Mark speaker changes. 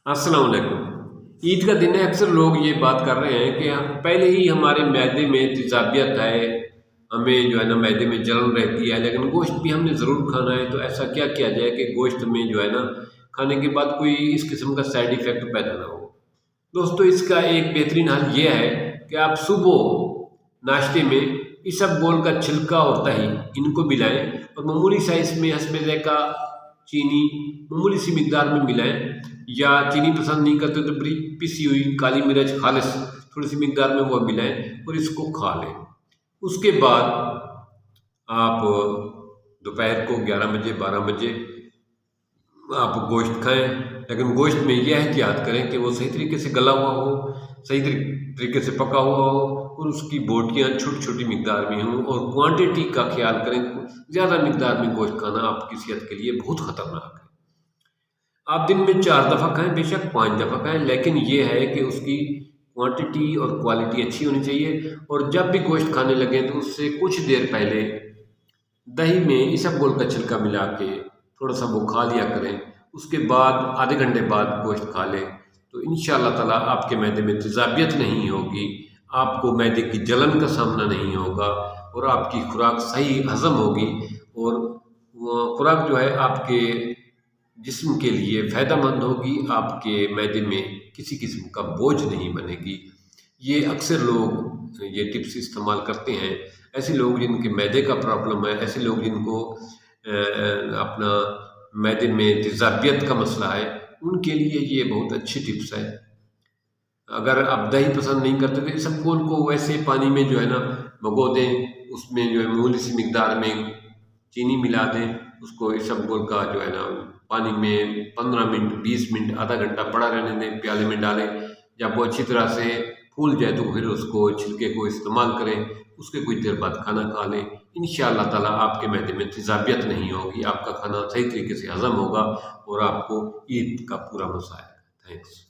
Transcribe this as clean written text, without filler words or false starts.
Speaker 1: अस्सलाम वालेकुम। ईद का दिन है, अक्सर लोग ये बात कर रहे हैं कि पहले ही हमारे मैदे में तेज़ाबियत है, हमें जो है ना मैदे में जलन रहती है, लेकिन गोश्त भी हमने ज़रूर खाना है। तो ऐसा क्या किया जाए कि गोश्त में जो है ना खाने के बाद कोई इस किस्म का साइड इफ़ेक्ट पैदा ना हो। दोस्तों, इसका एक बेहतरीन हल ये है कि आप सुबह नाश्ते में इसबगोल का छिलका और दही इनको मिलाएं और मामूली साइज़ में हस्बे ज़ायक़ा चीनी मामूली सी मिकदार में मिलाएं, या चीनी पसंद नहीं करते तो पिसी हुई काली मिर्च खालिस थोड़ी सी मिकदार में वो मिलाएं और इसको खा लें। उसके बाद आप दोपहर को 11 बजे 12 बजे आप गोश्त खाएं, लेकिन गोश्त में यह एहतियात करें कि वो सही तरीके से गला हुआ हो, सही तरीके से पका हुआ हो और उसकी बोटियां छोटी छोटी मिकदार में हों, और क्वांटिटी का ख्याल करें। ज़्यादा मिकदार में गोश्त खाना आपकी सेहत के लिए बहुत ख़तरनाक है। आप दिन में 4 दफ़ा खाएं, बेशक 5 दफ़ा खाएं, लेकिन ये है कि उसकी क्वांटिटी और क्वालिटी अच्छी होनी चाहिए। और जब भी गोश्त खाने लगें तो उससे कुछ देर पहले दही में इसबगोल का छिलका मिला के थोड़ा सा वो खा लिया करें। उसके बाद आधे घंटे बाद गोश्त खा लें तो इंशाअल्लाह ताला आपके मैदे में तेज़ाबियत नहीं होगी, आपको मैदे की जलन का सामना नहीं होगा और आपकी खुराक सही हज़म होगी। और वो खुराक जो है आपके जिस्म के लिए फ़ायदेमंद होगी, आपके मैदे में किसी किस्म का बोझ नहीं बनेगी। ये अक्सर लोग ये टिप्स इस्तेमाल करते हैं। ऐसे लोग जिनके मैदे का प्रॉब्लम है, ऐसे लोग जिनको अपना मैदे में तेज़ाबियत का मसला है, उनके लिए ये बहुत अच्छी टिप्स है। अगर आप दही पसंद नहीं करते तो इसबगोल को वैसे पानी में जो है ना भिगो दें, उसमें जो है मामूली सी मिकदार में चीनी मिला दें, उसको इसबगोल का जो है ना पानी में 15 मिनट 20 मिनट आधा घंटा पड़ा रहने दें, प्याले में डालें। जब वो अच्छी तरह से फूल जाए तो फिर उसको छिलके को इस्तेमाल करें, उसके कुछ देर बाद खाना खा लें। इंशाअल्लाह ताला आपके मैदे में तेज़ाबियत नहीं होगी, आपका खाना सही तरीके से हज़म होगा और आपको ईद का पूरा मज़ा आएगा। थैंक्स।